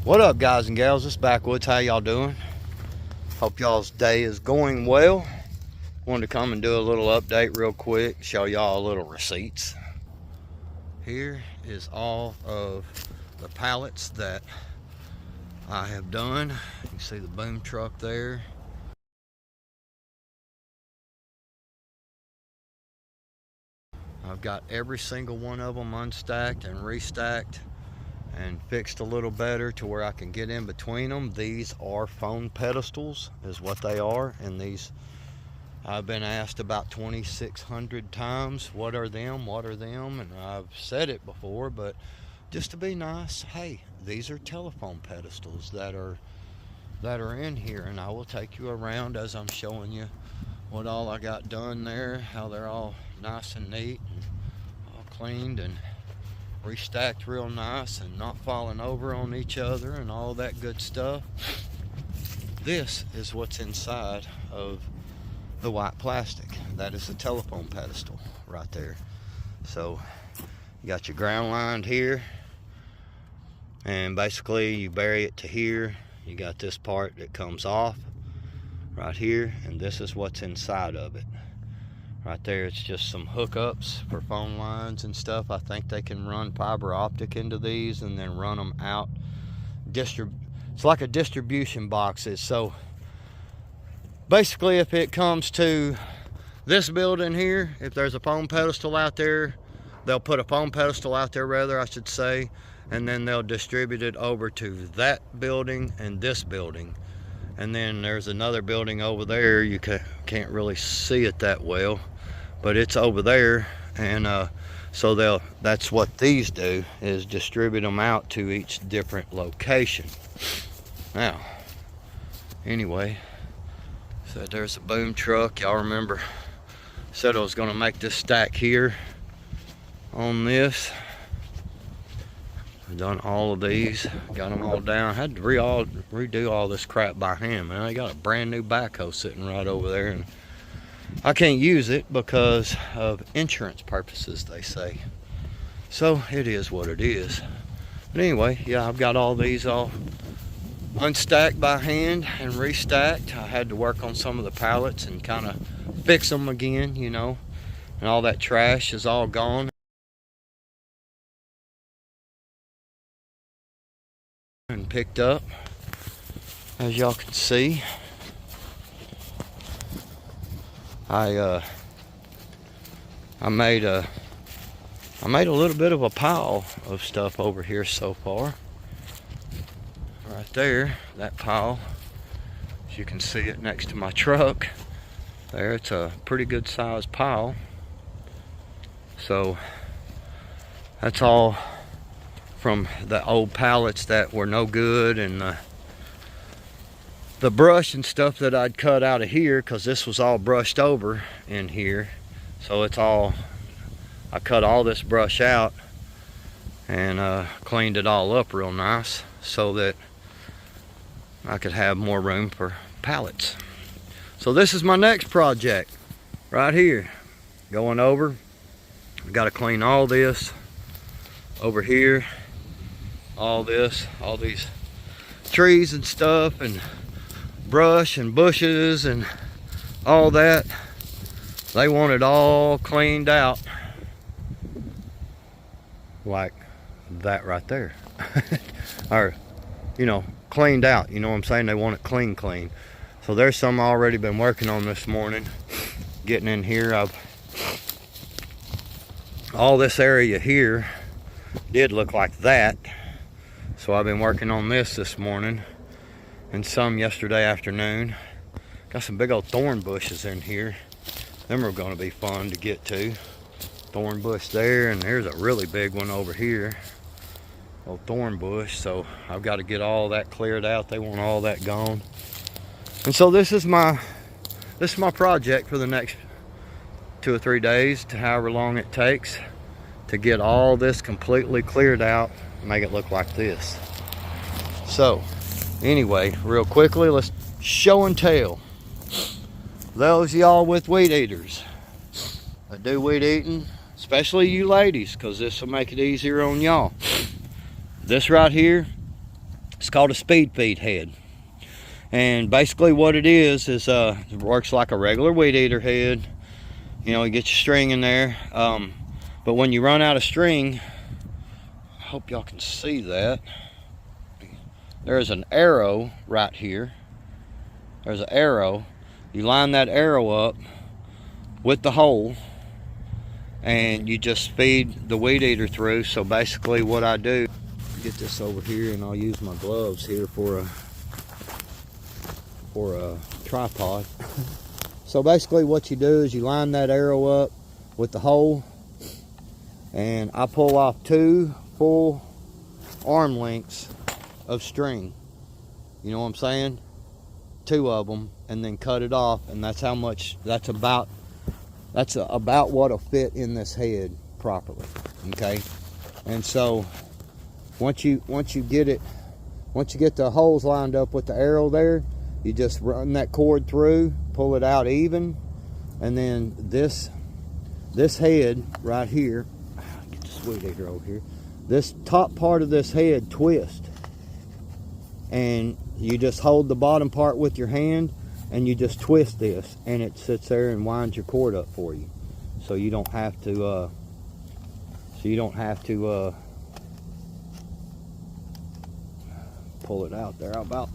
What up, guys and gals? It's Backwoods. How y'all doing? Hope y'all's day is going well. Wanted to come and do a little update real quick, show y'all a little receipts. Here is all of the pallets that I have done. You can see the boom truck there. I've got every single one of them unstacked and restacked and fixed a little better to where I can get in between them. These are foam pedestals is what they are, and these I've been asked about 2,600 times, what are them, and I've said it before, but just to be nice, hey, these are telephone pedestals that are in here, and I will take you around as I'm showing you what all I got done there, how they're all nice and neat and all cleaned and restacked real nice and not falling over on each other and all that good stuff. This is what's inside of the white plastic. That is the telephone pedestal right there. So you got your ground lined here, and basically you bury it to here. You got this part that comes off right here, and this is what's inside of it. Right there, it's just some hookups for phone lines and stuff. I think they can run fiber optic into these and then run them out. It's like a distribution boxes. So basically, if it comes to this building here, if there's a phone pedestal out there, they'll put a phone pedestal out there, rather I should say, and then they'll distribute it over to that building and this building. And then there's another building over there. You can't really see it that well, but it's over there, and so that's what these do, is distribute them out to each different location. Now, anyway, so there's a boom truck. Y'all remember, said I was going to make this stack here on this. I've done all of these, got them all down. Had to redo all this crap by hand, man. I got a brand new backhoe sitting right over there, and I can't use it because of insurance purposes, they say. So it is what it is. But anyway, yeah, I've got all these all unstacked by hand and restacked. I had to work on some of the pallets and kind of fix them again, you know, and all that trash is all gone and picked up, as y'all can see. I made a little bit of a pile of stuff over here so far. Right there, that pile, as you can see it next to my truck there, it's a pretty good sized pile. So that's all from the old pallets that were no good, and the brush and stuff that I'd cut out of here, because this was all brushed over in here. So it's all, I cut all this brush out and cleaned it all up real nice so that I could have more room for pallets. So this is my next project right here, going over. I've got to clean all this over here, all these trees and stuff, and brush and bushes and all that. They want it all cleaned out like that right there. Or, you know, cleaned out, you know what I'm saying? They want it clean. So there's some I already been working on this morning, getting in here. All this area here did look like that, so I've been working on this morning and some yesterday afternoon. Got some big old thorn bushes in here. Them are going to be fun to get to. Thorn bush there, and there's a really big one over here, old thorn bush. So I've got to get all that cleared out. They want all that gone. And so this is my project for the next 2 or 3 days, to however long it takes to get all this completely cleared out and make it look like this. So anyway, real quickly, let's show and tell. Those of y'all with weed eaters that do weed eating, especially you ladies, because this will make it easier on y'all. This right here It's called a speed feed head. And basically what it is it works like a regular weed eater head. You know, you get your string in there. But when you run out of string, I hope y'all can see that. There's an arrow right here. There's an arrow. You line that arrow up with the hole and you just feed the weed eater through. So basically what I do, get this over here and I'll use my gloves here for a tripod. So basically what you do is you line that arrow up with the hole, and I pull off 2 full arm lengths of string. You know what I'm saying? 2 of them, and then cut it off, and that's how much, that's about what'll fit in this head properly. Okay? And so once you get the holes lined up with the arrow there, you just run that cord through, pull it out even, and then this head right here, get the sweet eater over here, this top part of this head twist, and you just hold the bottom part with your hand and you just twist this, and it sits there and winds your cord up for you, so you don't have to pull it out there. How about?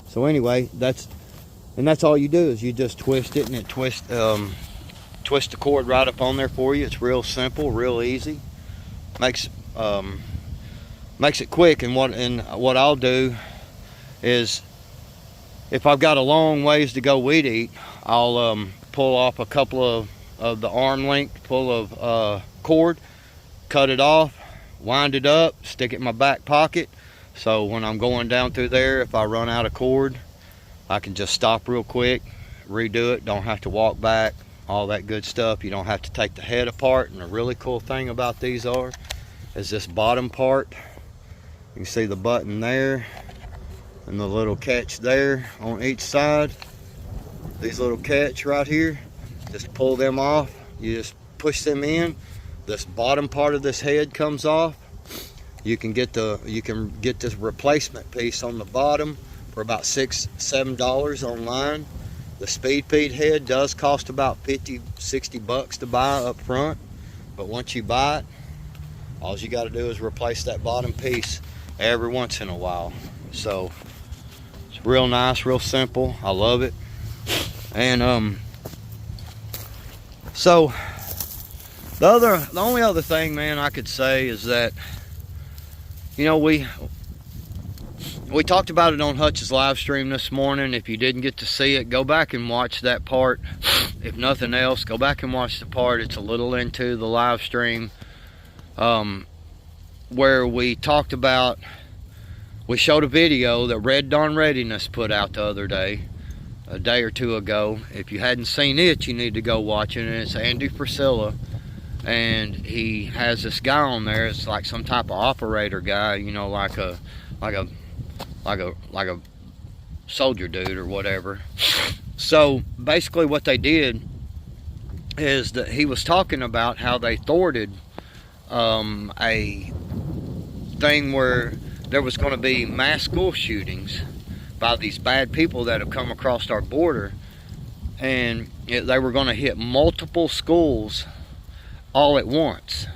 So anyway, that's all you do is you just twist it, and it twist the cord right up on there for you. It's real simple, real easy. Makes it quick. And what I'll do is, if I've got a long ways to go weed eat, I'll pull off a couple of the arm length full of cord, cut it off, wind it up, stick it in my back pocket. So when I'm going down through there, if I run out of cord, I can just stop real quick, redo it, don't have to walk back, all that good stuff. You don't have to take the head apart. And the really cool thing about these is this bottom part. You can see the button there and the little catch there on each side. These little catch right here, just pull them off. You just push them in. This bottom part of this head comes off. You can get this replacement piece on the bottom for about $6-7 online. The speed feed head does cost about $50-60 to buy up front, but once you buy it, all you got to do is replace that bottom piece every once in a while. So it's real nice, real simple. I love it. And so the only other thing, man, I could say is that, you know, we talked about it on Hutch's live stream this morning. If you didn't get to see it, go back and watch that part. If nothing else, go back and watch the part. It's a little into the live stream, where we talked about, we showed a video that Red Dawn Readiness put out the other day, a day or two ago. If you hadn't seen it, you need to go watch it. And it's Andy Priscilla, and he has this guy on there. It's like some type of operator guy, you know, like a soldier dude or whatever. So basically what they did is that he was talking about how they thwarted a thing where there was going to be mass school shootings by these bad people that have come across our border, and they were going to hit multiple schools all at once.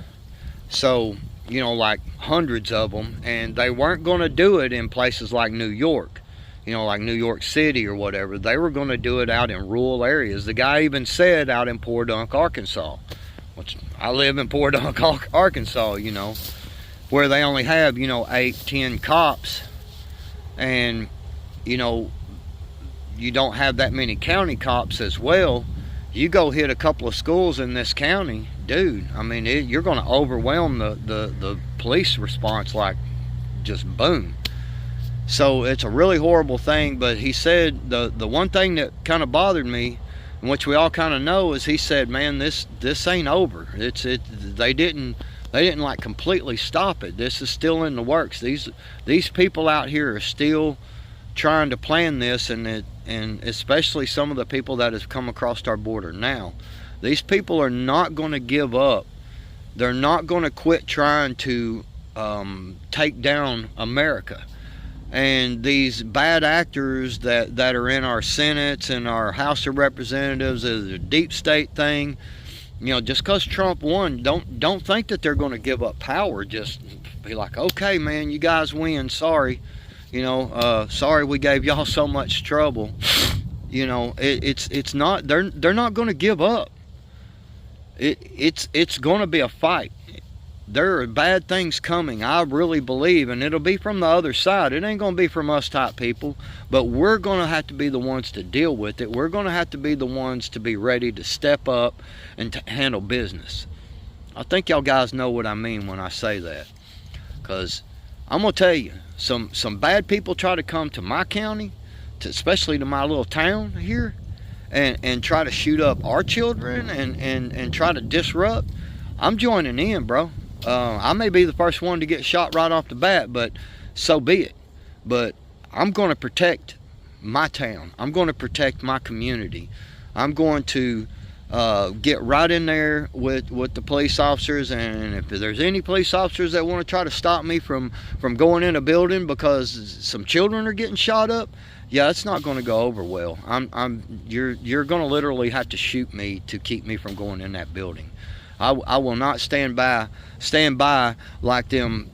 So, you know, like hundreds of them, and they weren't going to do it in places like New York, you know, like New York City or whatever. They were going to do it out in rural areas. The guy even said out in Poor Dunk, Arkansas, which I live in Poor Dunk, Arkansas, you know, where they only have, you know, 8-10 cops, and, you know, you don't have that many county cops as well. You go hit a couple of schools in this county, dude, I mean, you're going to overwhelm the police response, like just boom. So it's a really horrible thing. But he said the one thing that kind of bothered me, and which we all kind of know, is he said, man, this ain't over. They didn't like completely stop it. This is still in the works. These people out here are still trying to plan this, and especially some of the people that have come across our border now. These people are not going to give up. They're not going to quit trying to take down America. And these bad actors that are in our Senates and our House of Representatives, is a deep state thing. Just because Trump won, don't think that they're going to give up power. Just be like, okay, man, you guys win. Sorry, sorry we gave y'all so much trouble. It's not. They're not going to give up. It's going to be a fight. There are bad things coming, I really believe, and it'll be from the other side. It ain't going to be from us type people, but we're going to have to be the ones to deal with it. We're going to have to be the ones to be ready to step up and to handle business. I think y'all guys know what I mean when I say that, because I'm going to tell you, some bad people try to come to my county, especially to my little town here, and try to shoot up our children and try to disrupt. I'm joining in, bro. I may be the first one to get shot right off the bat, but so be it. But I'm going to protect my town. I'm going to protect my community. I'm going to get right in there with the police officers, and if there's any police officers that want to try to stop me from going in a building because some children are getting shot up, yeah, it's not going to go over well. You're going to literally have to shoot me to keep me from going in that building. I will not stand by like them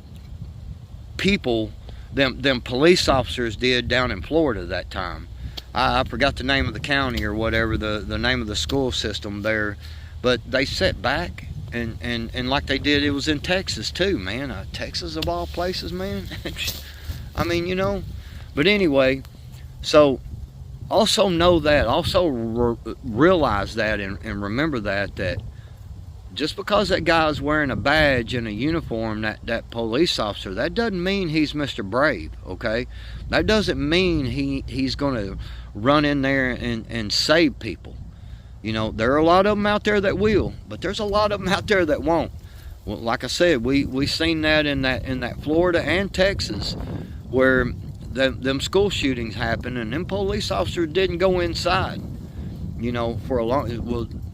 people, them police officers did down in Florida that time. I forgot the name of the county or whatever, the name of the school system there, but they sat back and like they did, it was in Texas too, man. Texas of all places, man. I mean, but anyway, so also know that, also realize that and remember that just because that guy's wearing a badge and a uniform, that police officer, that doesn't mean he's Mr. Brave, okay? That doesn't mean he's going to run in there and save people. There are a lot of them out there that will, but there's a lot of them out there that won't. Well, like I said, we seen that in that Florida and Texas, where them school shootings happened, and them police officers didn't go inside. For a long,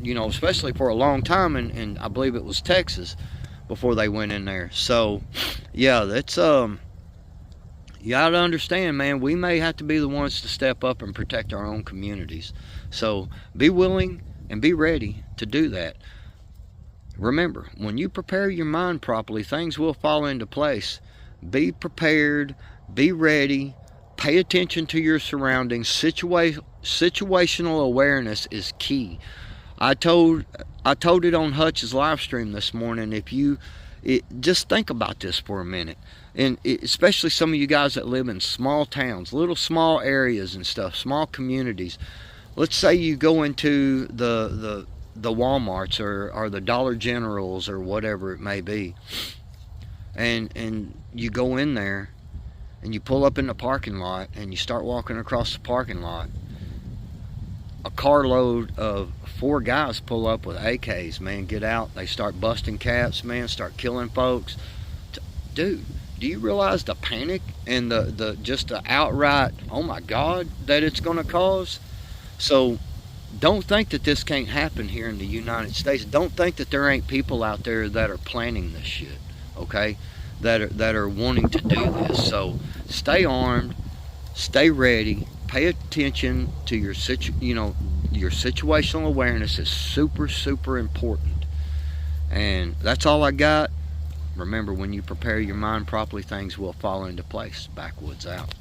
especially for a long time, and I believe it was Texas before they went in there. So, yeah, that's you gotta understand, man. We may have to be the ones to step up and protect our own communities. So, be willing and be ready to do that. Remember, when you prepare your mind properly, things will fall into place. Be prepared. Be ready. Pay attention to your surroundings. Situational awareness is key. I told it on Hutch's live stream this morning. Just think about this for a minute, and especially some of you guys that live in small towns, little small areas and stuff, small communities. Let's say you go into the Walmarts or the Dollar Generals or whatever it may be, and you go in there and you pull up in the parking lot and you start walking across the parking lot. A carload of 4 guys pull up with AKs, man, get out. They start busting caps, man, start killing folks. Dude, do you realize the panic and the outright, oh my God, that it's going to cause? So don't think that this can't happen here in the United States. Don't think that there ain't people out there that are planning this shit, okay? That are wanting to do this. So stay armed, stay ready, pay attention to your situational awareness is super, super important. And that's all I got. Remember, when you prepare your mind properly, things will fall into place. Backwoods out.